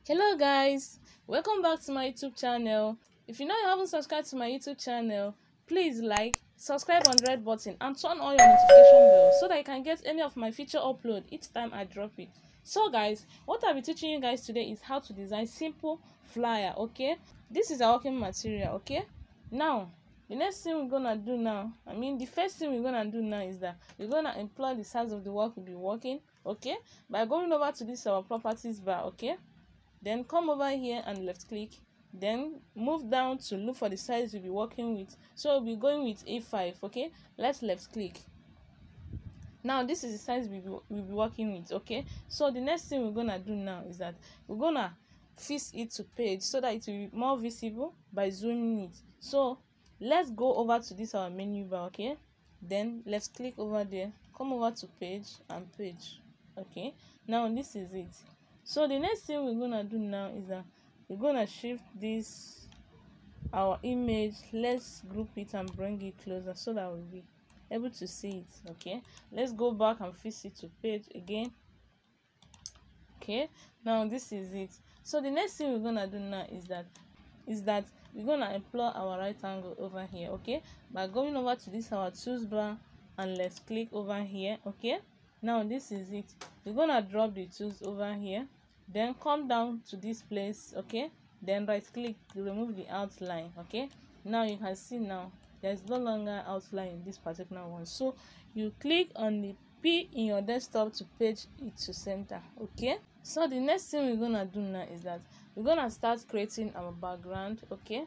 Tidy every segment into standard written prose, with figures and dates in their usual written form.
Hello guys, welcome back to my YouTube channel. If you haven't subscribed to my YouTube channel, please like, subscribe on the red button and turn on your notification bell so that you can get any of my future upload each time I drop it. So guys, what I'll be teaching you guys today is how to design simple flyer. Okay, this is our working material. Okay, now the next thing we're gonna do now, the first thing we're gonna do now is that we're gonna employ the size of the work we'll be working, okay, by going over to this our properties bar. Okay, then come over here and left click, then move down to look for the size we'll be working with. So we'll be going with A5. Okay, let's left click. Now this is the size we'll be working with. Okay, so the next thing we're gonna do now is that we're gonna fix it to page so that it will be more visible by zooming it. So let's go over to this our menu bar. Okay, then left click over there, come over to page and page. Okay, now this is it. So the next thing we're gonna do now is that we're gonna shift this our image. Let's group it and bring it closer so that we'll be able to see it. Okay, let's go back and fix it to page again. Okay, now this is it. So the next thing we're gonna do now is that we're gonna employ our right angle over here. Okay, by going over to this our tools bar and let's click over here. Okay, now this is it. We're gonna drop the tools over here, then come down to this place. Okay, then right click to remove the outline. Okay, now you can see now there's no longer outline in this particular one, so you click on the P in your desktop to page it to center. Okay, so the next thing we're gonna do now is that we're gonna start creating our background. Okay,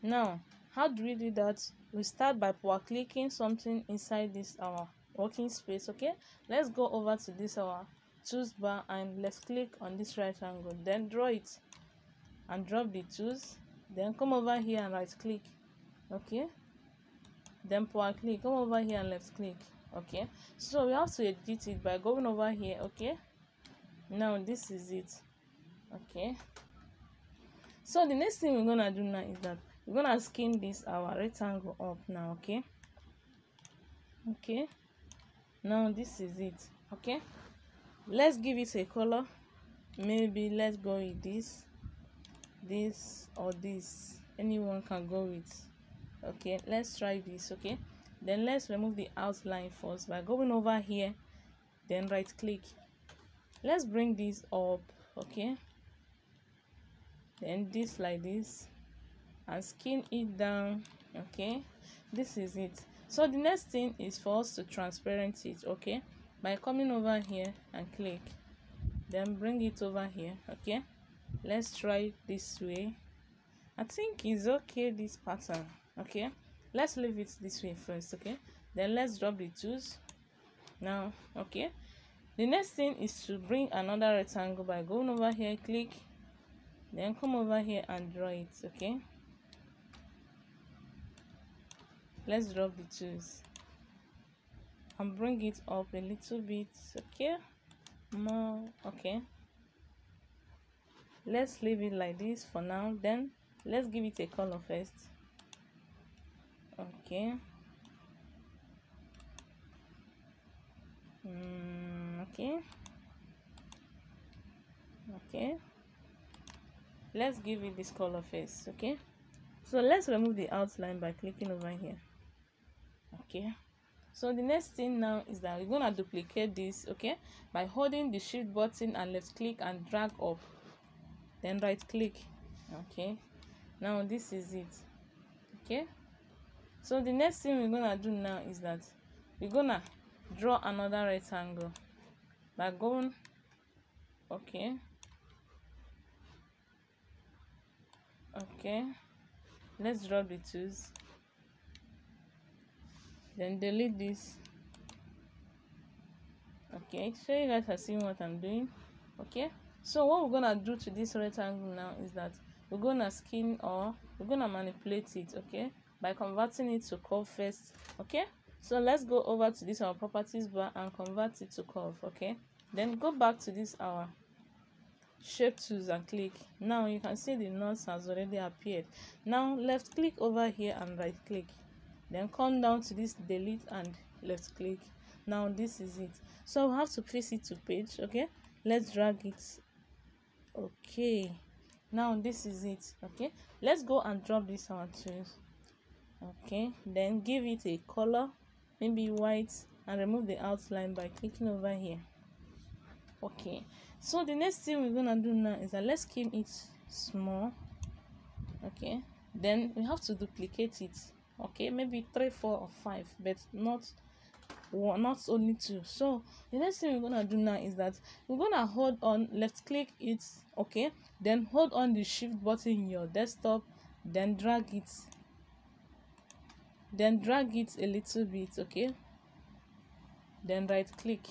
now how do we do that? We start by power clicking something inside this our working space. Okay, let's go over to this our tools bar and let's click on this right angle, then draw it and drop the tools, then come over here and right click. Okay, then power click, come over here and left click. Okay, so we have to edit it by going over here. Okay, now this is it. Okay, so the next thing we're gonna do now is that we're gonna skin this our rectangle up now. Okay, now this is it. Okay, let's give it a color. Maybe let's go with this or this. Anyone can go with. Okay, let's try this. Okay, then let's remove the outline first by going over here, then right click. Let's bring this up. Okay, then this like this and skin it down. Okay, this is it. So the next thing is for us to transparent it. Okay, by coming over here and click, then bring it over here. Okay, let's try this way. I think it's okay, this pattern. Okay, let's leave it this way first. Okay, then let's drop the tools now. Okay, the next thing is to bring another rectangle by going over here, click, then come over here and draw it. Okay, let's drop the tools and bring it up a little bit. Okay, more. Okay, let's leave it like this for now, then let's give it a color first. Okay, okay, let's give it this color first. Okay, so let's remove the outline by clicking over here. Okay, so the next thing now is that we're gonna duplicate this. Okay, by holding the shift button and left click and drag up, then right click. Okay, now this is it. Okay, so the next thing we're gonna do now is that we're gonna draw another rectangle by going. Okay, let's draw the tools, then delete this. Okay, so you guys are seeing what I'm doing. Okay, so what we're gonna do to this rectangle now is that we're gonna skin, or we're gonna manipulate it. Okay, by converting it to curve first. Okay, so let's go over to this our properties bar and convert it to curve. Okay, then go back to this our shape tools and click. Now you can see the knots has already appeared. Now left click over here and right click, then come down to this delete and left click. Now this is it. So we have to place it to page. Okay, let's drag it Okay, now this is it. Okay, let's go and drop this our tools. Okay, then give it a color, maybe white, and remove the outline by clicking over here. Okay, so the next thing we're gonna do now is that let's skim it small. Okay, then we have to duplicate it. Okay, maybe 3, 4, or 5, but not one, not only 2. So the next thing we're gonna do now is that we're gonna hold on, left click it. Okay, then hold on the shift button in your desktop, then drag it a little bit. Okay, then right click,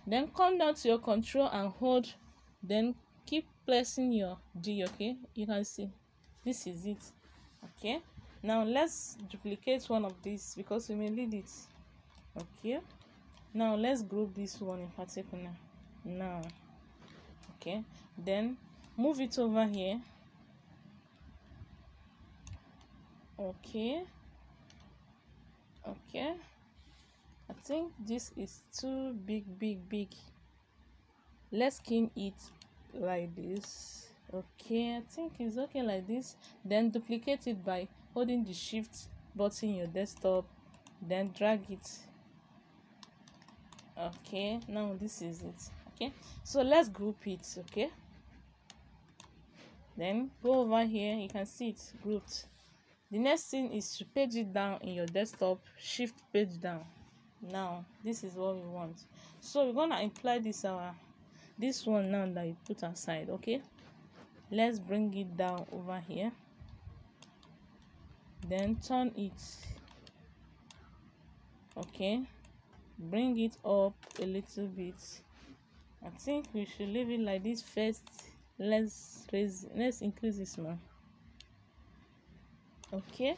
then come down to your control and hold, then keep pressing your D. Okay, you can see this is it. Okay, now let's duplicate one of these because we may need it. Okay, now let's group this one in particular now. Okay, then move it over here. Okay, I think this is too big. Let's skin it like this. Okay, I think it's okay like this. Then duplicate it by holding the shift button in your desktop, then drag it. Okay, now this is it. Okay, so let's group it. Okay, then go over here, you can see it grouped. The next thing is to page it down in your desktop, shift page down. Now this is what we want, so we're gonna apply this one now that you put aside. Okay, let's bring it down over here, then turn it. Okay, bring it up a little bit. I think we should leave it like this first. Let's increase this one. Okay,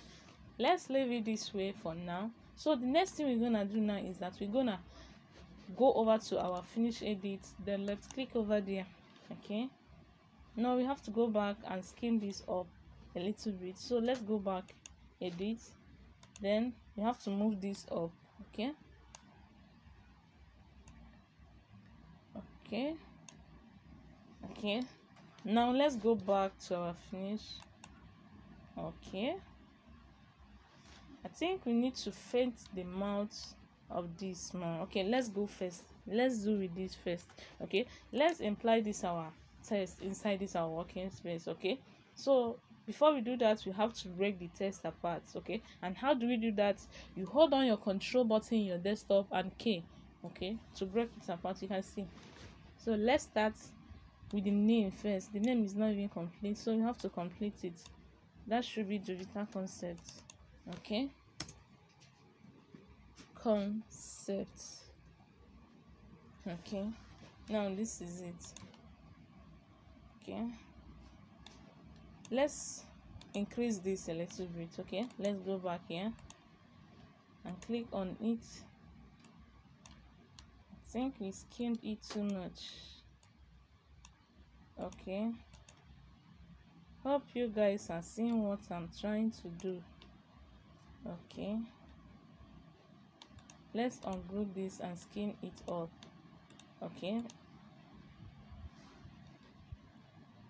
let's leave it this way for now. So the next thing we're gonna do now is that we're gonna go over to our finish edit, then left click over there. Okay, now we have to go back and skim this up a little bit. So let's go back, edit, then you have to move this up. Okay, now let's go back to our finish. Okay, I think we need to paint the mouth of this man. Okay, let's go first. Let's do with this first. Okay, let's imply this our text inside this our working space. Okay, so before we do that, we have to break the text apart. Okay, and how do we do that? You hold on your control button in your desktop and K. Okay, to break it apart. You can see. So let's start with the name first. The name is not even complete, so you have to complete it. That should be digital concept. Okay, concept. Okay, now this is it. Okay, let's increase this a little bit. Okay, let's go back here and click on it. I think we skimmed it too much. Okay, hope you guys are seeing what I'm trying to do. Okay, let's ungroup this and skim it up. Okay,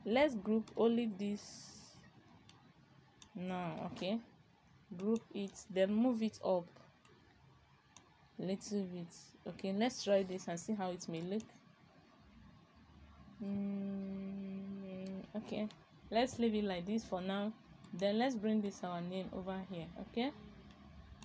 let's group only this now. Okay, group it, then move it up a little bit. Okay, let's try this and see how it may look. Okay, let's leave it like this for now. Then let's bring this our name over here. Okay,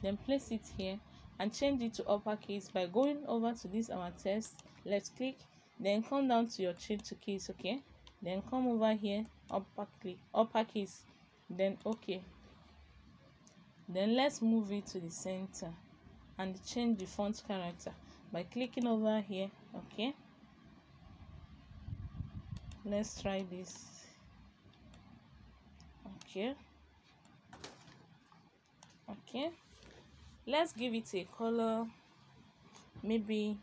then place it here and change it to uppercase by going over to this our text, left click, then come down to your change to case. Okay, then come over here, uppercase, then okay, then let's move it to the center and change the font character by clicking over here. Okay, let's try this. Okay, let's give it a color, maybe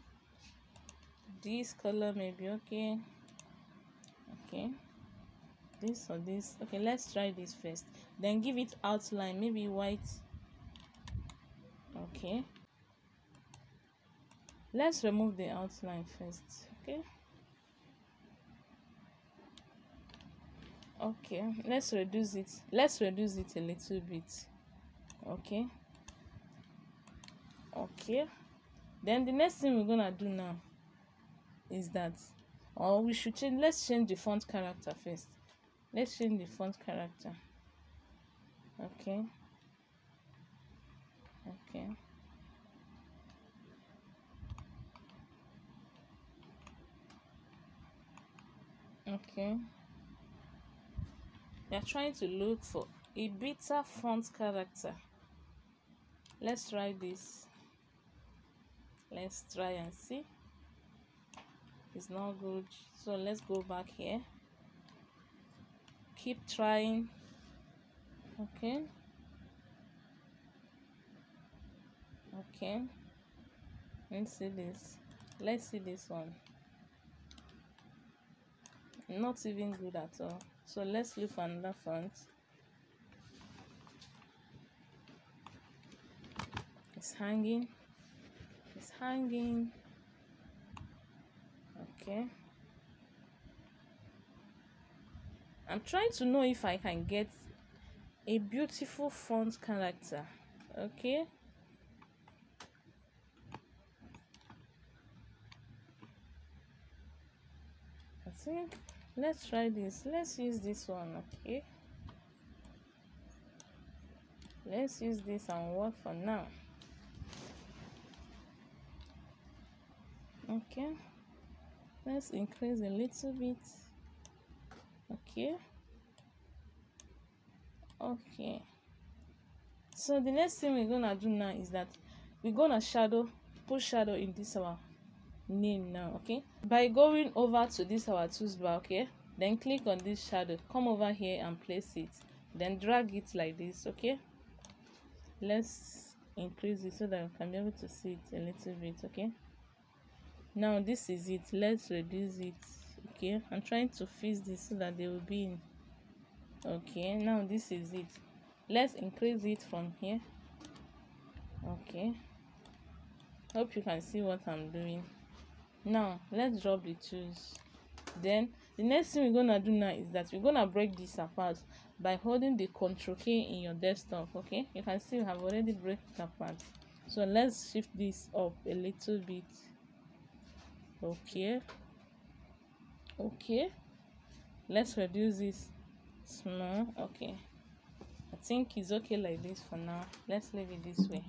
this color may be okay. This or this. Okay, let's try this first, then give it outline, maybe white. Okay, let's remove the outline first. Okay, Okay, let's reduce it a little bit. Okay, then the next thing we're gonna do now is that, or we should change, let's change the font character first. Let's change the font character. Okay, we are trying to look for a better font character. Let's try this. Let's try and see. It's not good, so let's go back here. Keep trying. Okay, let's see this one. Not even good at all, so let's look for another font. It's hanging. Okay, I'm trying to know if I can get a beautiful font character. Okay, I think let's try this. Let's use this one. Okay, let's use this and work for now. Okay, let's increase a little bit. Okay, so the next thing we're gonna do now is that we're gonna put shadow in this our name now. Okay, by going over to this our tools bar. Okay, then click on this shadow, come over here and place it, then drag it like this. Okay, let's increase it so that we can be able to see it a little bit. Okay, now this is it. Let's reduce it. Okay, I'm trying to fix this so that they will be in. Okay, now this is it. Let's increase it from here. Okay, hope you can see what I'm doing. Now let's drop the tools. Then the next thing we're gonna do now is that we're gonna break this apart by holding the Ctrl key in your desktop. Okay, you can see we have already break it apart, so let's shift this up a little bit. Okay, let's reduce this small. Okay, I think it's okay like this for now. Let's leave it this way.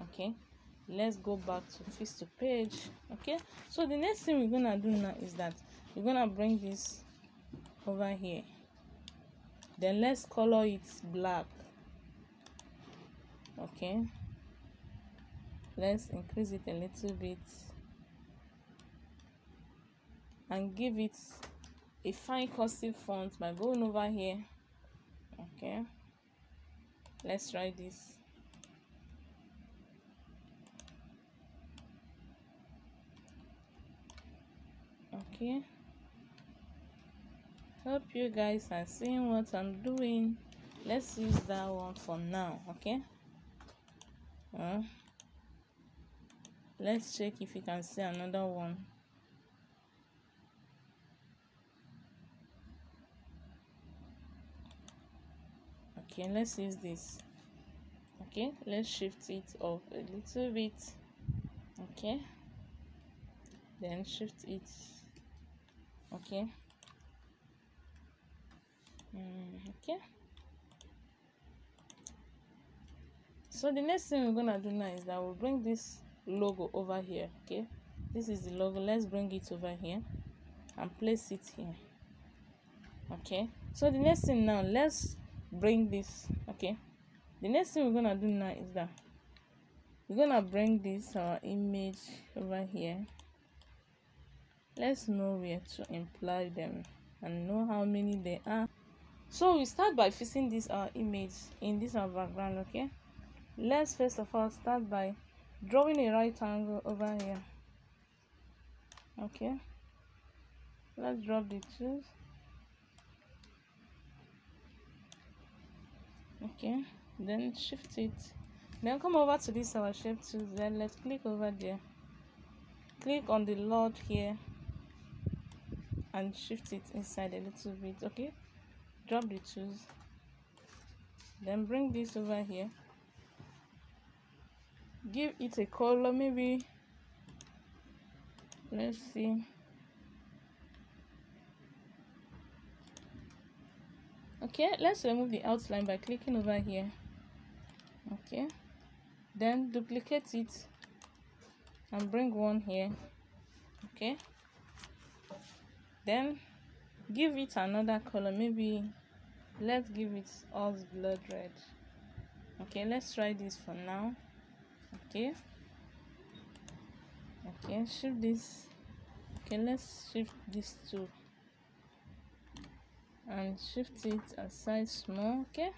Okay, let's go back to fix to page. Okay, so the next thing we're gonna do now is that we're gonna bring this over here, then let's color it black. Okay, let's increase it a little bit and give it a fine cursive font by going over here. Okay, let's try this. Okay, hope you guys are seeing what I'm doing. Let's use that one for now. Okay, let's check if you can see another one. Okay, let's use this. Okay, let's shift it up a little bit. Okay, then shift it. Okay, okay, so the next thing we're gonna do now is that we'll bring this logo over here. Okay, this is the logo. Let's bring it over here and place it here. Okay, so the next thing now, let's bring this. Okay, the next thing we're gonna do now is that we're gonna bring this our image over here. Let's know where to imply them and know how many there are. So we start by fixing this our image in this our background. Okay, let's first of all start by drawing a right angle over here. Okay, let's drop the tools. Okay, then shift it, then come over to this our shape tools, then let's click over there, click on the Lord here and shift it inside a little bit. Okay, drop the tools, then bring this over here, give it a color, maybe let's see. Okay, let's remove the outline by clicking over here. Okay, then duplicate it and bring one here. Okay, then give it another color, maybe let's give it all blood red. Okay, let's try this for now. Okay, shift this. Okay, let's shift this too and shift it aside small. Okay,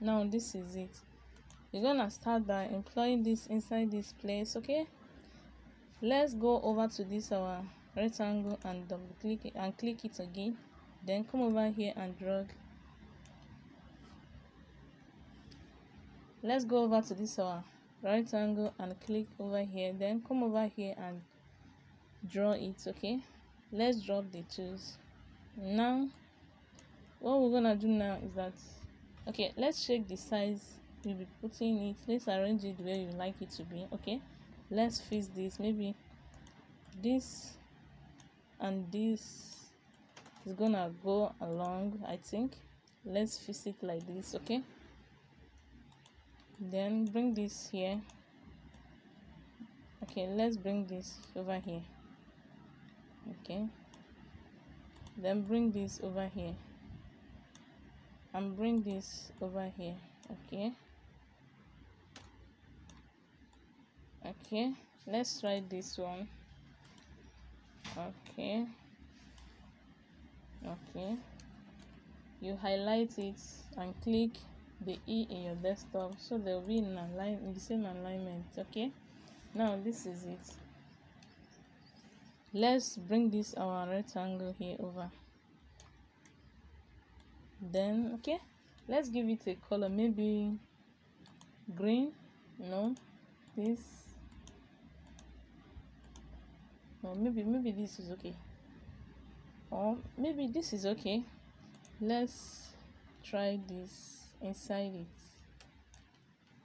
now this is it. You're gonna start by employing this inside this place. Okay, let's go over to this our rectangle and double click it and click it again, then come over here and drag. Let's go over to this our rectangle and click over here, then come over here and draw it. Okay, let's drop the tools. Now what we're gonna do now is that, okay, let's check the size we'll be putting it. Let's arrange it the way you like it to be. Okay, let's fix this. Maybe this and this is gonna go along, I think. Let's fix it like this. Okay, then bring this here. Okay, let's bring this over here. Okay, then bring this over here and bring this over here. Okay, let's try this one. Okay, you highlight it and click the E in your desktop so they'll be in the same alignment. Okay, now this is it. Let's bring this our rectangle here over. Then okay, let's give it a color, maybe green. No, this, or maybe this is okay, or maybe this is okay. Let's try this inside it,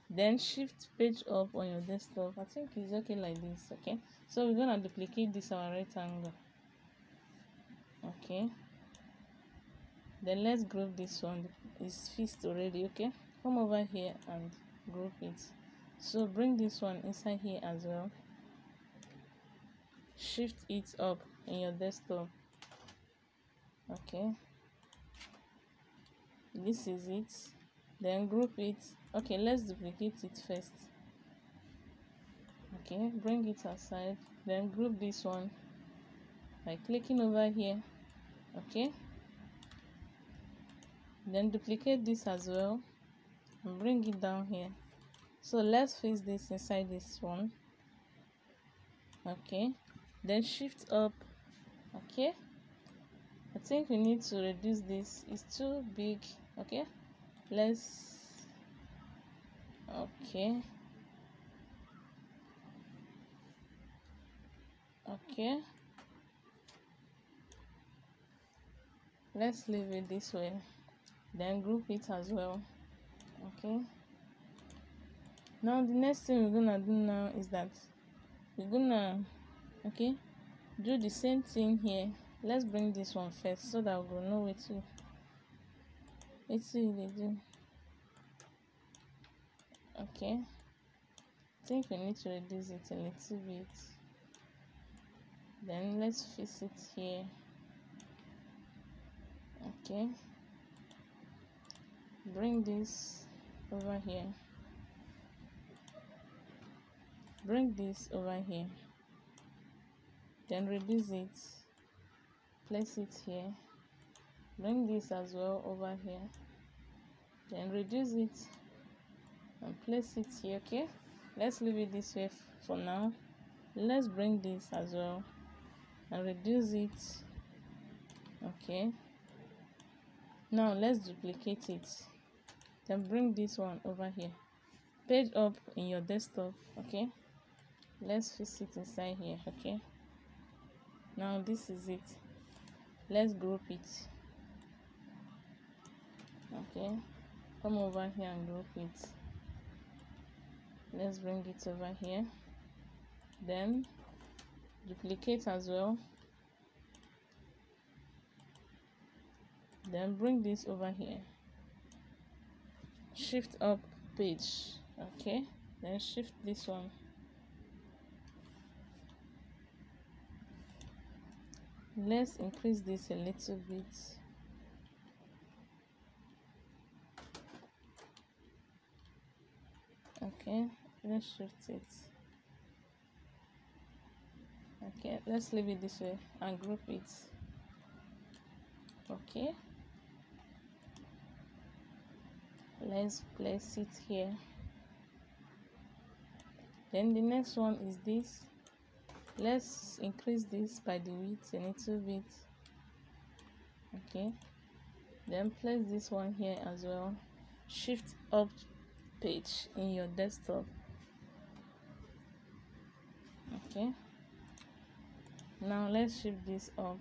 then shift page up on your desktop. I think it's okay like this. Okay, so we're gonna duplicate this our rectangle. Okay, then let's group this one. It's fixed already. Okay, come over here and group it. So bring this one inside here as well, shift it up in your desktop. Okay, this is it, then group it. Okay, let's duplicate it first. Okay, bring it aside, then group this one by clicking over here. Okay, then duplicate this as well and bring it down here. So let's fix this inside this one. Okay, then shift up. Okay, I think we need to reduce this, it's too big. Okay, let's, okay, let's leave it this way, then group it as well. Okay, now the next thing we're gonna do now is that we're gonna do the same thing here. Let's bring this one first so that we'll know what to do. Okay, I think we need to reduce it a little bit, then let's fix it here. Okay, bring this over here, bring this over here, then reduce it, place it here, bring this as well over here, then reduce it and place it here. Okay, let's leave it this way for now. Let's bring this as well and reduce it. Okay, now let's duplicate it, then bring this one over here, page up in your desktop. Okay, let's fix it inside here. Okay, now this is it. Let's group it. Okay, come over here and group it. Let's bring it over here, then duplicate as well, then bring this over here, shift up page. Okay, then shift this one, let's increase this a little bit. Okay, let's shift it. Okay, let's leave it this way and group it. Okay, let's place it here. Then the next one is this. Let's increase this by the width a little bit. Okay, then place this one here as well. Shift up page in your desktop. Okay, now let's shift this up.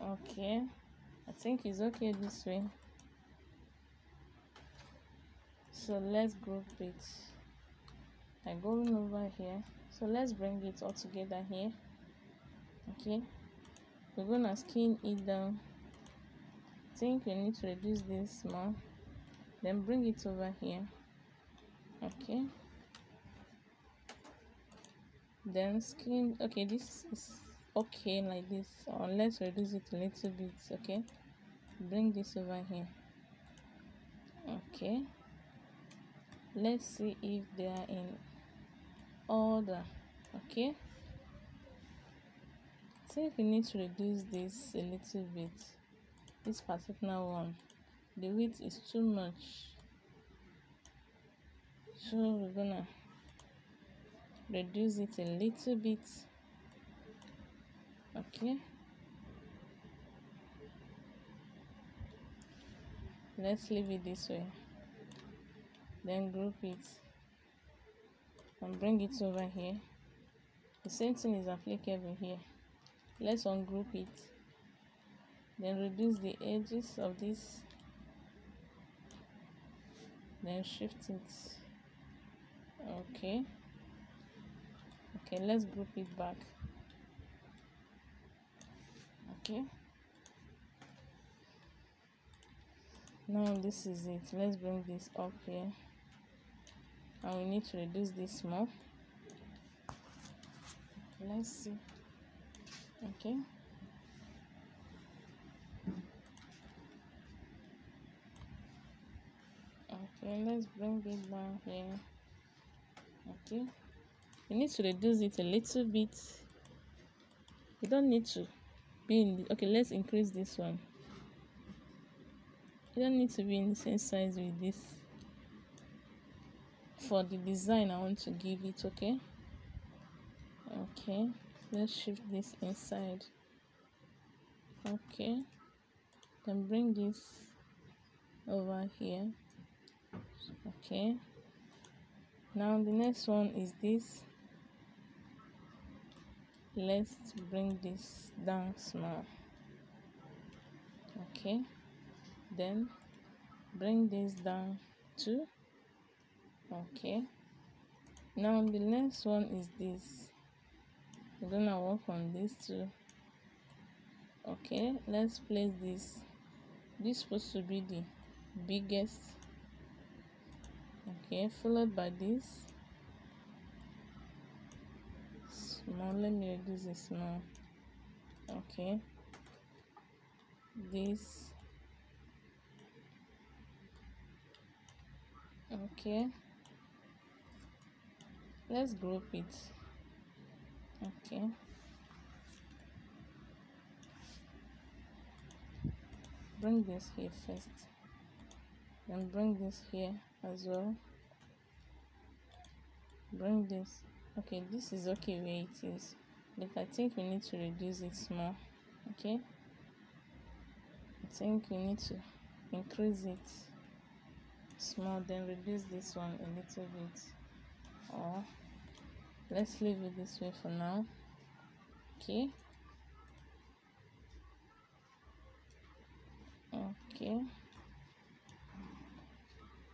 Okay, I think it's okay this way. So let's group it. I'm going over here, so let's bring it all together here. Okay, we're gonna skin it down. I think we need to reduce this more, then bring it over here. Okay, then skin. Okay, this is okay like this, or let's reduce it a little bit. Okay, bring this over here. Okay, let's see if they are in order. Okay, I think we need to reduce this a little bit. This particular one, the width is too much, so we're gonna reduce it a little bit. Okay, let's leave it this way, then group it and bring it over here. The same thing is applicable here. Let's ungroup it, then reduce the edges of this, then shift it. Okay, let's group it back. Okay, now this is it. Let's bring this up here, and we need to reduce this more. Let's see. Okay, let's bring it down here. Okay, we need to reduce it a little bit. We don't need to be in the, okay, let's increase this one. You don't need to be in the same size with this for the design I want to give it. Okay, let's shift this inside. Okay, then bring this over here. Okay, now the next one is this. Let's bring this down small. Okay, then bring this down too. Okay, now the next one is this. We're gonna work on this too. Okay, let's place this. This is supposed to be the biggest. Okay, followed by this small. Let me reduce it small. Okay, this. Okay, let's group it. Okay, bring this here first, and bring this here as well. Bring this. Okay, this is okay where it is, but I think we need to reduce it small. Okay, I think we need to increase it small, then reduce this one a little bit, or let's leave it this way for now. Okay, Okay,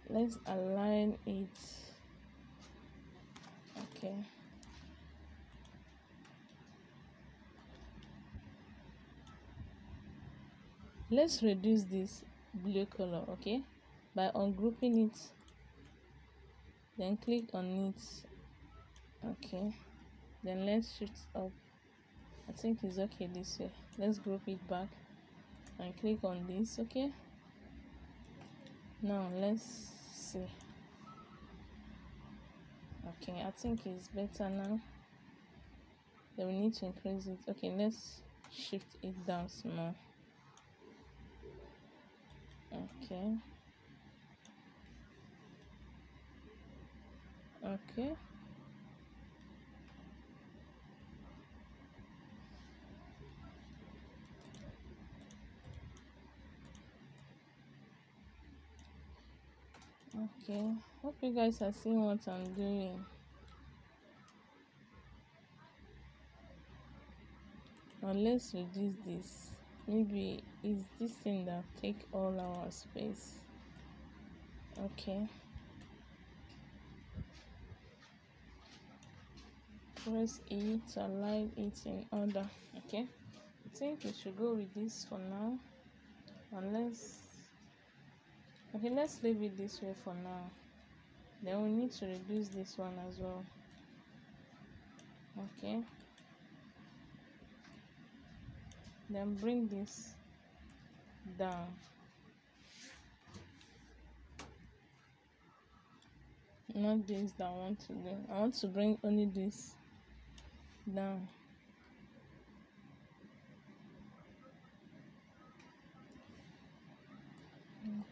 let's align it. Okay, let's reduce this blue color, okay, by ungrouping it, then click on it. Okay, then let's shift up. I think it's okay this way. Let's group it back and click on this. Okay, now let's see. Okay, I think it's better now. Then we need to increase it. Okay, let's shift it down small. Okay, okay, okay. Hope you guys are seeing what I'm doing. Now let's reduce this. Maybe it's this thing that take all our space. Okay, press E to align it in order. Okay, I think we should go with this for now. And let's leave it this way for now. Then we need to reduce this one as well. Okay, then bring this down. Not this that I want to do. I want to bring only this down.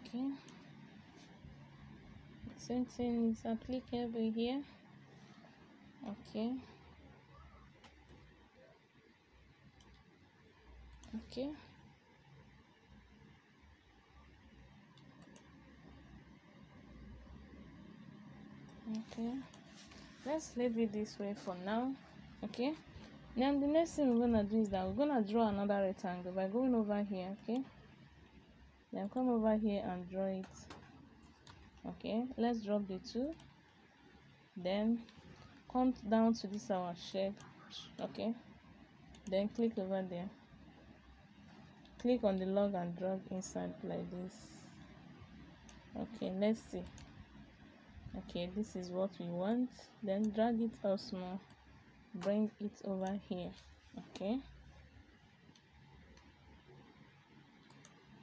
Okay, same thing is applicable here. Okay, okay, okay. Let's leave it this way for now. Okay, now the next thing we're gonna do is that we're gonna draw another rectangle by going over here. Okay, then come over here and draw it. Okay, let's drop the two, then come down to this our shape. Okay, then click over there, click on the log and drag inside like this. Okay, let's see. Okay, this is what we want. Then drag it out small, bring it over here. Okay,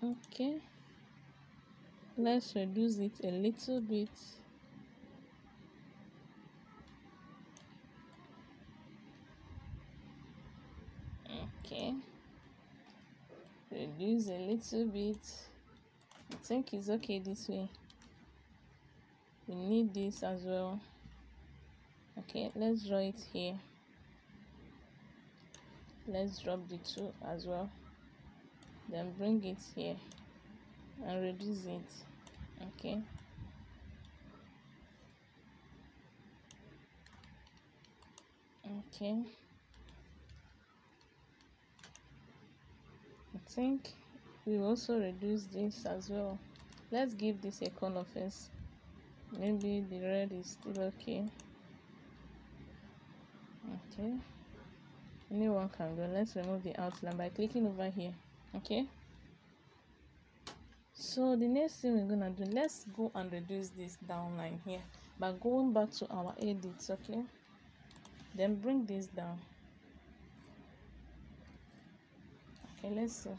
okay, let's reduce it a little bit. Okay, reduce a little bit. I think it's okay this way. We need this as well. Okay, let's draw it here. Let's drop the two as well, then bring it here and reduce it. Okay, okay, I think we also reduce this as well. Let's give this a color first. Maybe the red is still okay. Okay, anyone can go. Let's remove the outline by clicking over here. Okay, so the next thing we're gonna do, let's go and reduce this downline here by going back to our edits. Okay, then bring this down. Okay, let's see.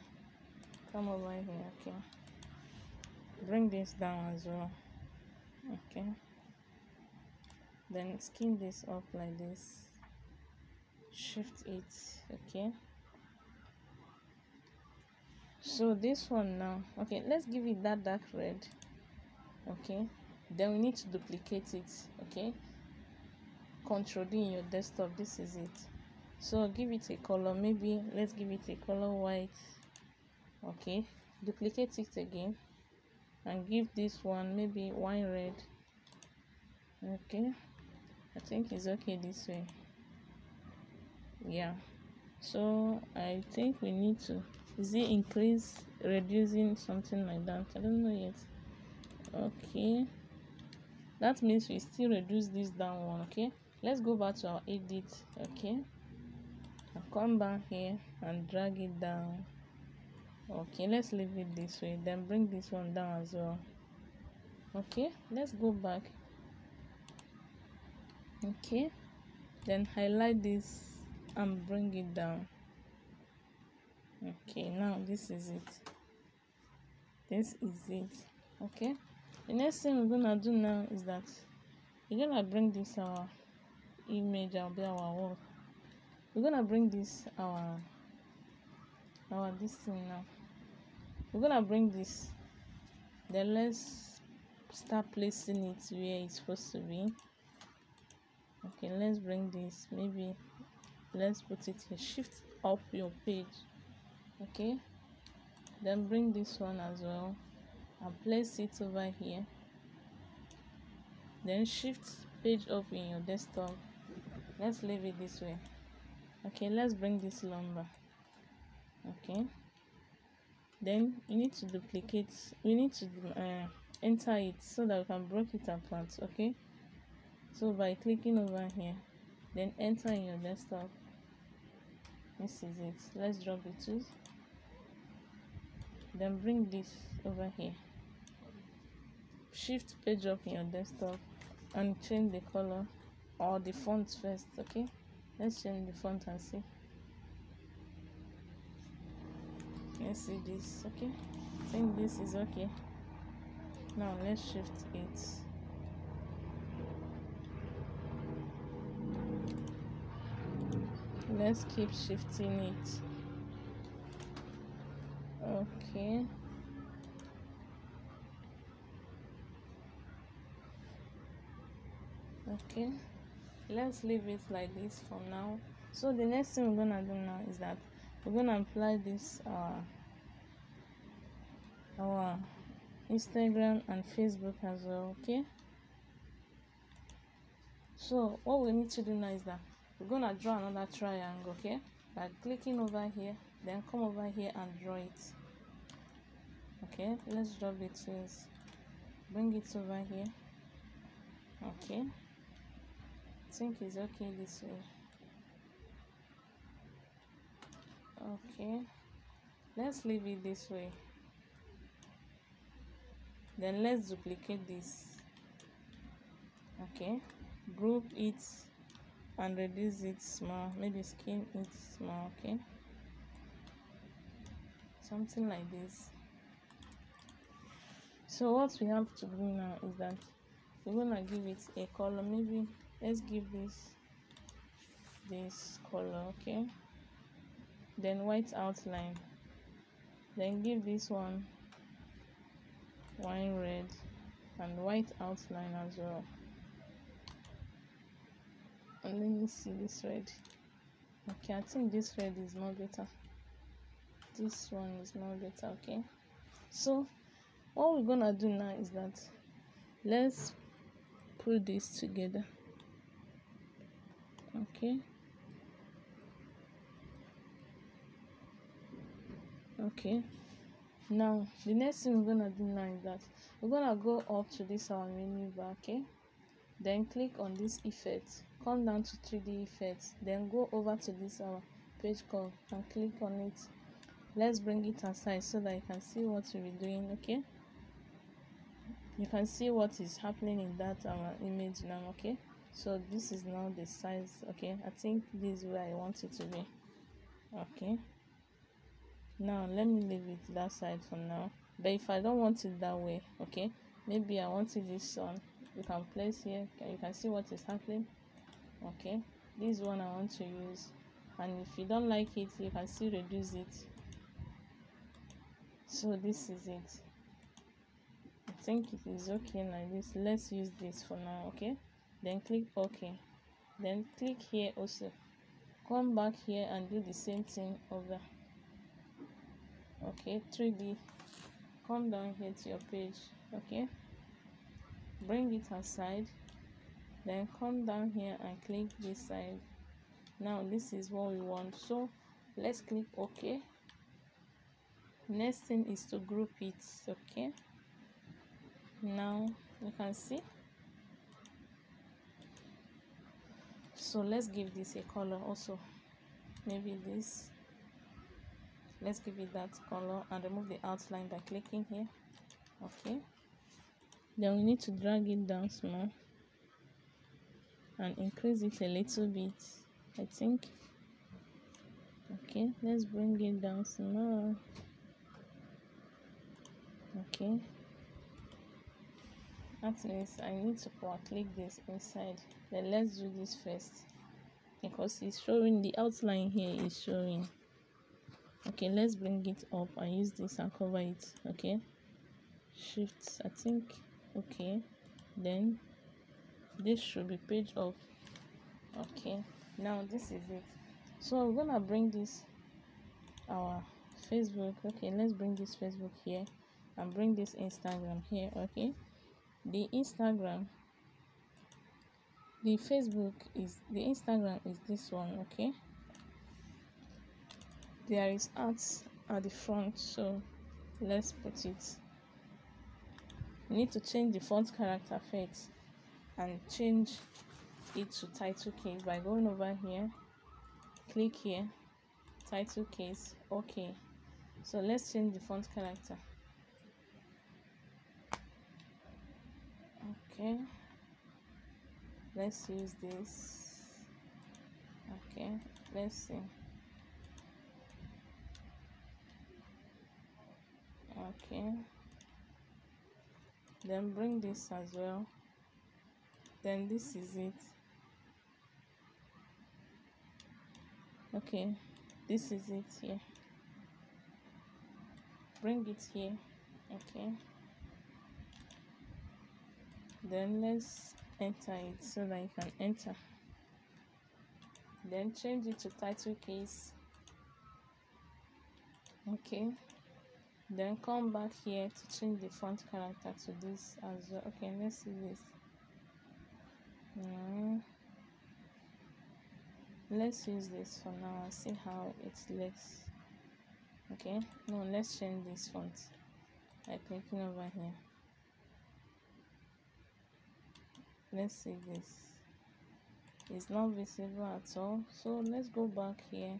Come over here. Okay, bring this down as well. Okay, then skin this up like this, shift it. Okay, so this one now, okay, let's give it that dark red. Okay, then we need to duplicate it. Okay, Control D in your desktop, this is it. So give it a color, maybe let's give it a color white. Okay, duplicate it again and give this one maybe wine red. Okay, I think it's okay this way. Yeah, so I think we need to, is it increase reducing something like that. I don't know yet. Okay, that means we still reduce this down one. Okay, let's go back to our edit. Okay, I'll come back here and drag it down. Okay, let's leave it this way, then bring this one down as well. Okay, let's go back. Okay, then highlight this and bring it down. Okay, now this is it. Okay, the next thing we're gonna do now is that we're gonna bring this our image, our wall. We're gonna bring this our this thing now. We're gonna bring this, then let's start placing it where it's supposed to be. Okay, let's bring this, maybe let's put it here, shift up your page. Okay, then bring this one as well and place it over here, then shift page up in your desktop. Let's leave it this way. Okay, let's bring this lumber. Okay, then you need to duplicate, we need to enter it so that we can break it apart. Okay, so by clicking over here, then enter in your desktop. This is it. Let's drop it too, then bring this over here, shift page up in your desktop and change the color or the font first. Okay, let's change the font and see. Let's see this. Okay, I think this is okay. Now let's shift it. Let's keep shifting it. Okay, okay, let's leave it like this for now. So the next thing we're gonna do now is that we're gonna apply this our Instagram and Facebook as well. Okay, so what we need to do now is that we're gonna draw another triangle. Okay, by clicking over here, then come over here and draw it. Okay, let's drop it first, bring it over here. Okay, I think it's okay this way. Okay, let's leave it this way, then let's duplicate this. Okay, group it and reduce it small, maybe skin it small. Okay, something like this. So what we have to do now is that we're gonna give it a color. Maybe let's give this color. Okay, then white outline, then give this one wine red and white outline as well. And let me see this red. Okay, I think this red is more better. This one is more better. Okay, so what we're gonna do now is that let's put this together. Okay, okay, now the next thing we're gonna do now is that we're gonna go up to this our menu bar. Okay, then click on this effect, come down to 3D effects, then go over to this our page code and click on it. Let's bring it aside so that you can see what we'll be doing. Okay, you can see what is happening in that our image now. Okay, so this is now the size. Okay, I think this is where I want it to be. Okay, now let me leave it that side for now, but if I don't want it that way, okay, maybe I want it this one, you can place here. You can see what is happening. Okay, this one I want to use, and if you don't like it, you can still reduce it. So this is it. I think it is okay like this. Let's use this for now. Okay, then click OK, then click here also, come back here and do the same thing over. Okay, 3D, come down here to your page. Okay, bring it aside, then come down here and click this side. Now this is what we want, so let's click OK. Next thing is to group it. Okay, now you can see. So let's give this a color also, maybe this. Let's give it that color and remove the outline by clicking here. Okay, then we need to drag it down small and increase it a little bit, I think. Okay, let's bring it down small. Okay, that means I need to click this inside. Then let's do this first because it's showing, the outline here is showing. Okay, let's bring it up and use this and cover it. Okay, shift, I think. Okay, then this should be page up. Okay, now this is it. So we're gonna bring this our Facebook. Okay, let's bring this Facebook here and bring this Instagram here. Okay, the Instagram, the Facebook is, the Instagram is this one. Okay, there is art at the front, so let's put it. We need to change the font character first and change it to title case by going over here, click here, title case. Okay, so let's change the font character. Okay, let's use this. Okay, let's see. Okay, then bring this as well. Then this is it. Okay, this is it here. Bring it here. Okay, then let's enter it so that you can enter. Then change it to title case. Okay, then come back here to change the font character to this as well. Okay, let's see this. Let's use this for now and see how it looks. Okay, no, let's change this font by clicking over here. Let's see this. It's not visible at all, so let's go back here.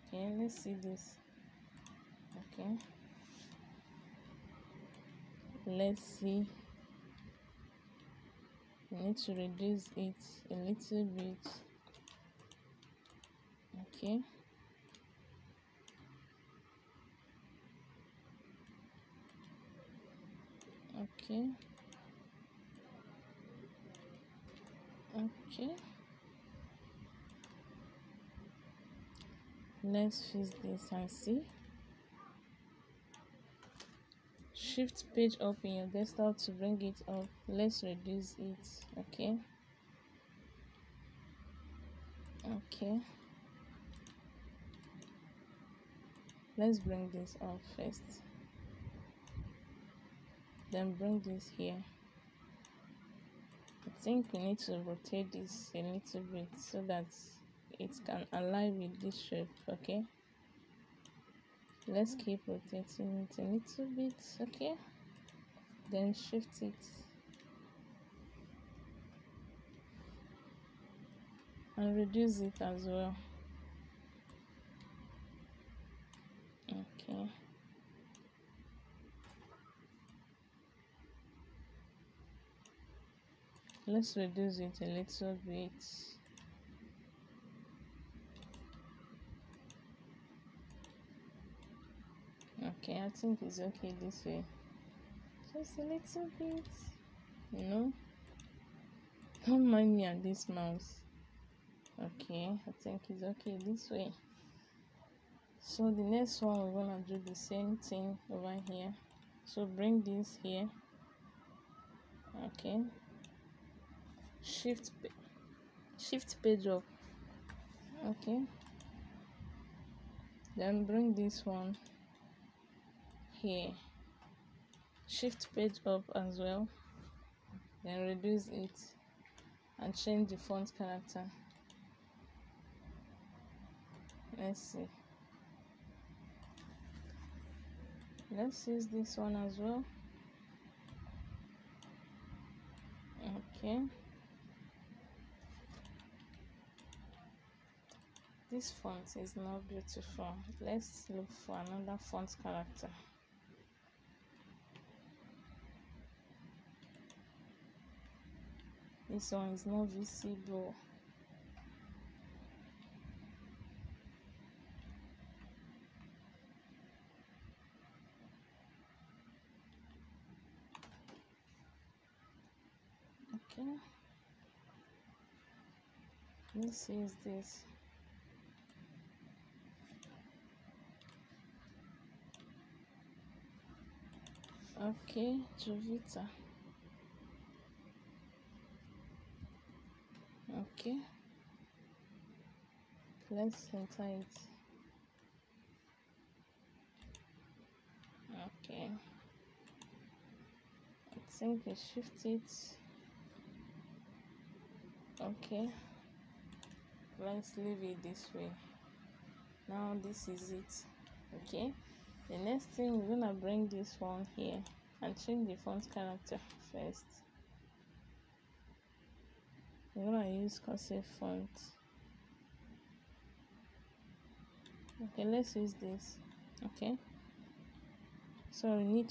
Okay, let's see this. Okay, let's see. We need to reduce it a little bit. Okay, okay, okay. Let's fix this and see. Shift page up in your desktop to bring it up. Let's reduce it. Okay, okay, let's bring this up first, then bring this here. I think we need to rotate this a little bit so that it can align with this shape. Okay, let's keep rotating it a little bit. Okay, then shift it and reduce it as well. Okay, let's reduce it a little bit. Okay, I think it's okay this way. Just a little bit. No, don't mind me and this mouse. Okay, I think it's okay this way. So the next one, we're gonna do the same thing over here. So bring this here. Okay, shift page up. Okay, then bring this one here, shift page up as well, then reduce it and change the font character. Let's see. Let's use this one as well. Okay, this font is not beautiful. Let's look for another font character. This one is not visible. Okay, let's use this. Okay, Jovita. Okay, let's enter it. Okay, I think we shift it. Okay, let's leave it this way. Now this is it. Okay, the next thing, we're gonna bring this one here and change the font character first. We're gonna use cursive font. Okay, let's use this. Okay, so we need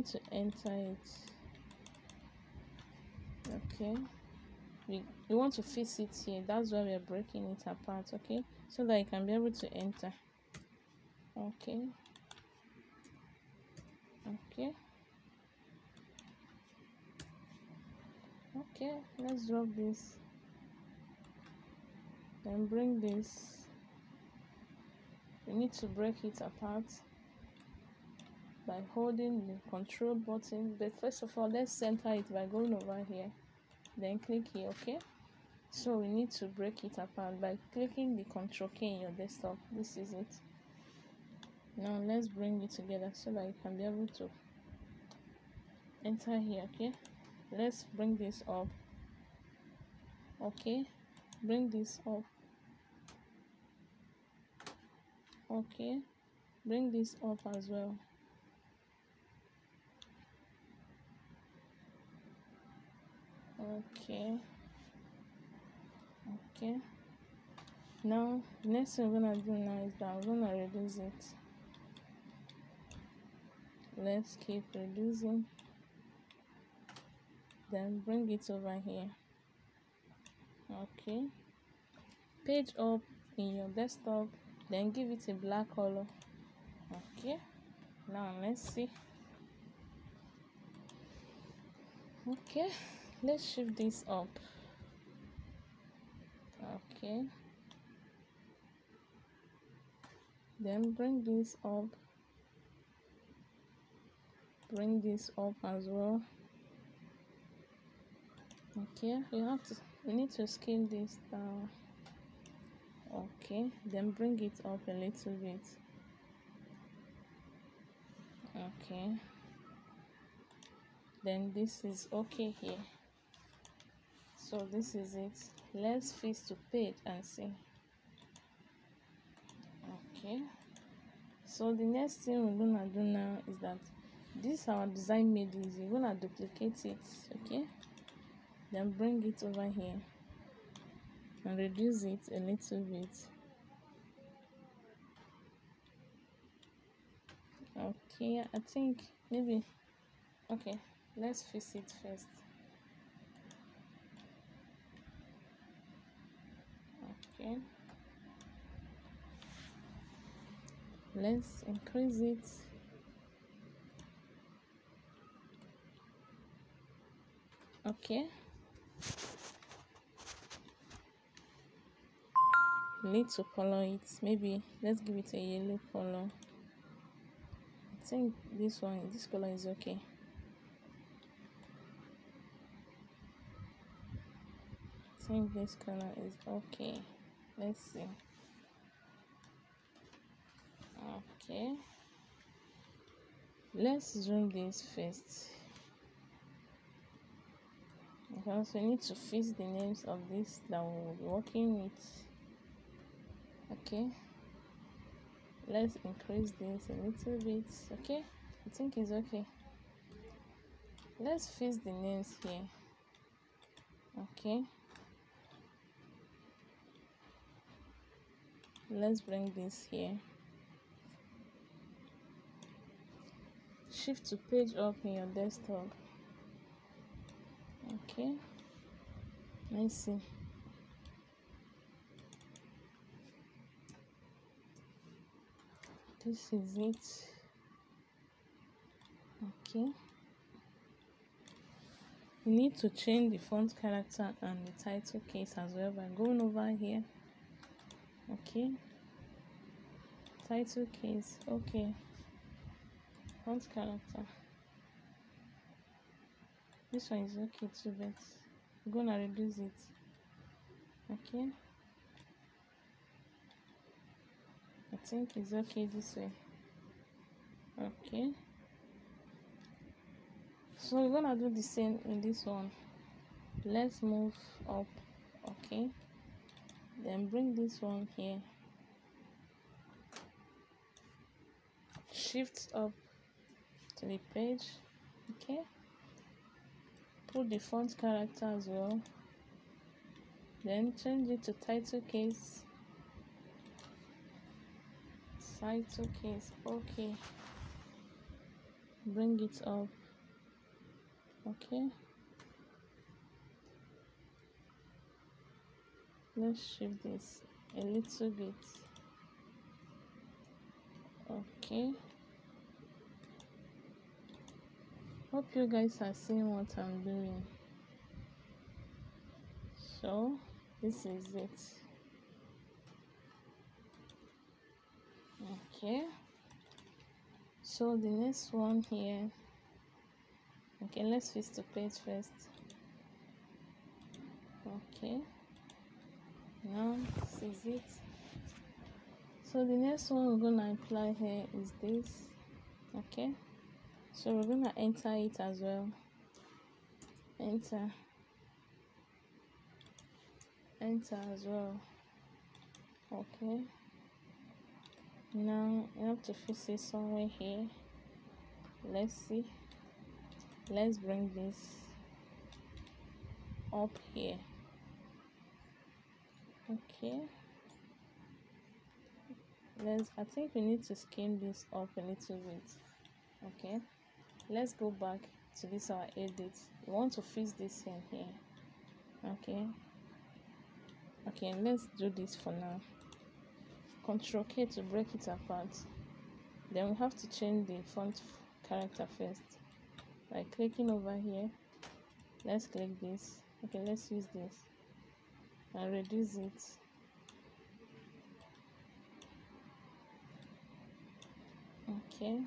to enter it. Okay, we want to fix it here. That's why we are breaking it apart. Okay, so that you can be able to enter. Okay, okay, okay, let's drop this, then bring this. We need to break it apart by holding the control button, but first of all, let's center it by going over here, then click here. Okay, so we need to break it apart by clicking the Control K in your desktop. This is it. Now let's bring it together so that you can be able to enter here. Okay, let's bring this up. Okay, bring this up. Okay, bring this up as well. Okay, okay, now the next thing we're gonna do now is that we're gonna reduce it. Let's keep reducing, then bring it over here. Okay, page up in your desktop, then give it a black color. Okay, now let's see. Okay, let's shift this up. Okay, then bring this up, bring this up as well. Okay, we need to scale this down. Okay, then bring it up a little bit. Okay, then this is okay here. So this is it. Let's fix to page and see. Okay, so the next thing we're gonna do now is that this our design made easy. We're gonna duplicate it. Okay, then bring it over here and reduce it a little bit. Okay, I think maybe, okay, let's fix it first. Okay, let's increase it. Okay, we need to color it. Maybe let's give it a yellow color. I think this color is okay. I think this color is okay. Let's see. Okay, let's zoom this first because we need to fix the names of this that we'll be working with. Okay, Let's increase this a little bit. Okay, I think it's okay. Let's fix the names here. Okay, let's bring this here. Shift to page up in your desktop. Okay, let's see. This is it. Okay, you need to change the font character and the title case as well by going over here. Okay, title case. Okay, font character. This one is okay too, but I'm gonna reduce it. Okay, I think it's okay this way. Okay, so we're gonna do the same in this one. Let's move up. Okay, then bring this one here. Shift up to the page. Okay, put the font character as well, then change it to title case. Title case. Okay, bring it up. Okay, let's shift this a little bit. Okay, hope you guys are seeing what I'm doing. So this is it. Okay, so the next one here. Okay, let's fix the page first. Okay, now this is it. So the next one we're gonna apply here is this. Okay, so we're gonna enter it as well. Enter as well. Okay, now you have to fix it somewhere here. Let's see. Let's bring this up here. Okay, I think we need to skim this up a little bit. Okay, let's go back to this our edit. We want to fix this in here. Okay, let's do this for now. Ctrl K to break it apart. Then we have to change the font character first by clicking over here. Let's click this. Okay, let's use this and reduce it. Okay,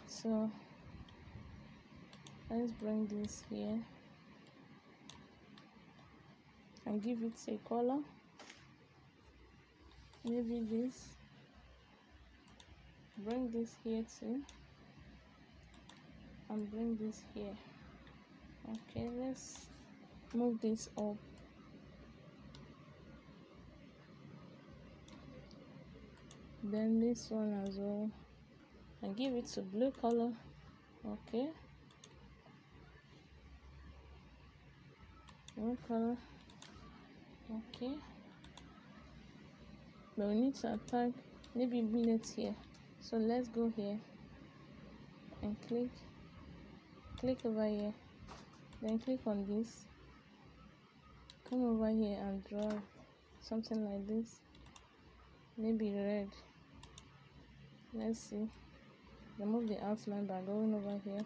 so let's bring this here and give it a color, maybe this. Bring this here too and bring this here. Okay, let's move this up. Then this one as well and give it a blue color. Okay, blue color. Okay, but we need to attack maybe bullet here, so let's go here and click over here, then click on this, come over here and draw something like this, maybe red. Let's see, remove the outline by going over here.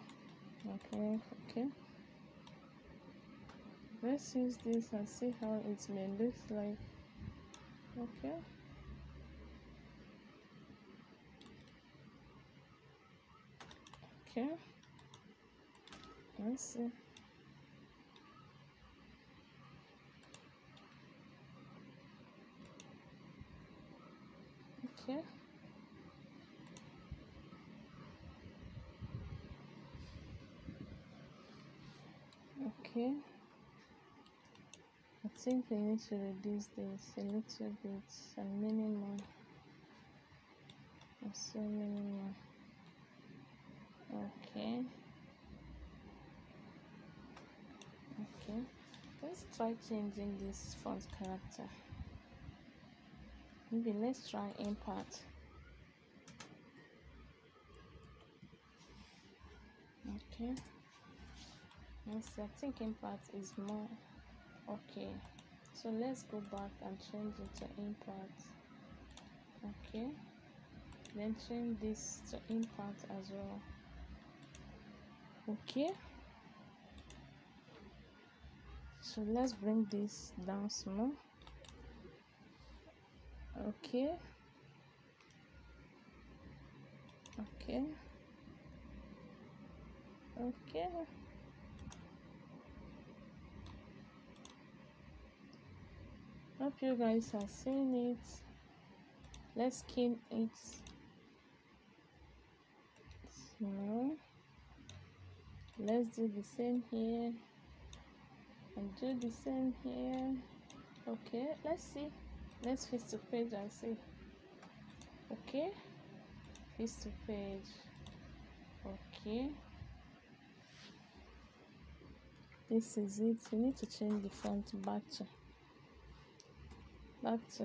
Okay, let's use this and see how it may look like. Okay, let's see. Okay, I think we need to reduce this a little bit and minimum. So minimum. Okay. Okay. Let's try changing this font character. Maybe let's try impact. Okay. Let's see, I think impact is more okay. So let's go back and change it to impact. Okay. Then change this to impact as well. Okay. So let's bring this down small. Okay. Okay. Okay. Hope you guys are seeing it. Let's keep it small. Let's do the same here and do the same here. Okay, let's see. Let's face to page and see. Okay, face to page. Okay, this is it. We need to change the font back to that, the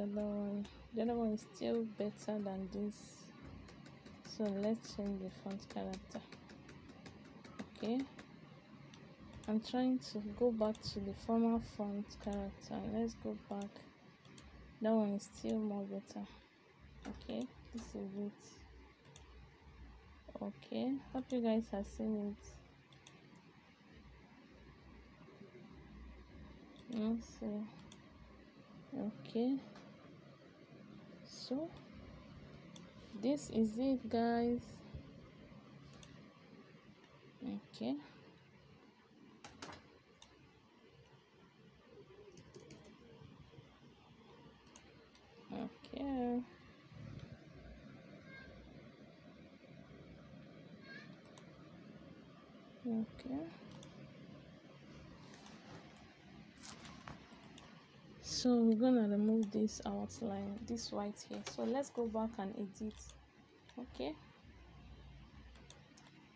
other one. The other one is still better than this, so let's change the font character. Okay, I'm trying to go back to the former font character. Let's go back. That one is still more better. Okay, this is it. Okay, hope you guys have seen it. Let's see. Okay, so this is it, guys. Okay. Okay. Okay. So we're gonna remove this outline, this white here. So let's go back and edit. Okay.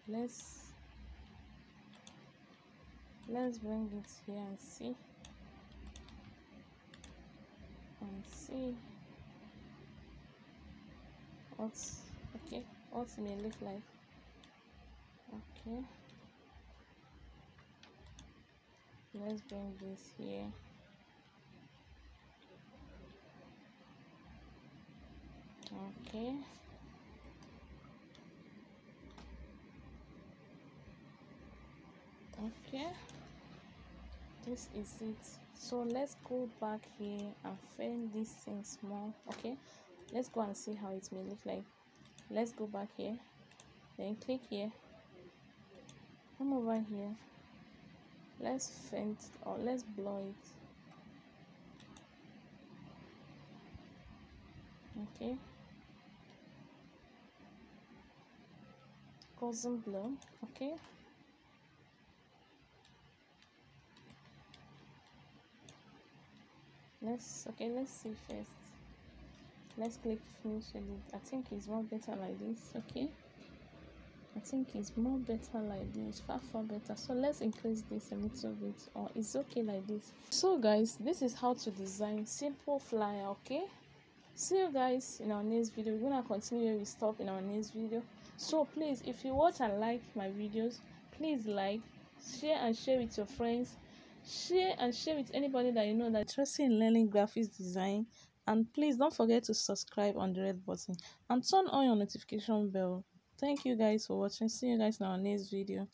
Let's bring it here and see. What it may look like. Okay. Let's bring this here. Okay. Okay. This is it. So let's go back here and fill this thing small. Okay. Let's go and see how it may look like. Let's go back here. Then click here. Come over here. Let's faint or let's blur it. Okay. Custom blur. Okay. Let's see first. Let's click finish edit. I think it's more better like this. Okay, I think it's more better like this, far better. So let's increase this a little bit, or it's okay like this. So guys, this is how to design simple flyer. Okay, see you guys in our next video. We're gonna continue where we stop in our next video. So please, if you watch and like my videos, please like, share and share with your friends. Share with anybody that you know that's interested in learning graphics design. And please don't forget to subscribe on the red button and turn on your notification bell. Thank you guys for watching. See you guys in our next video.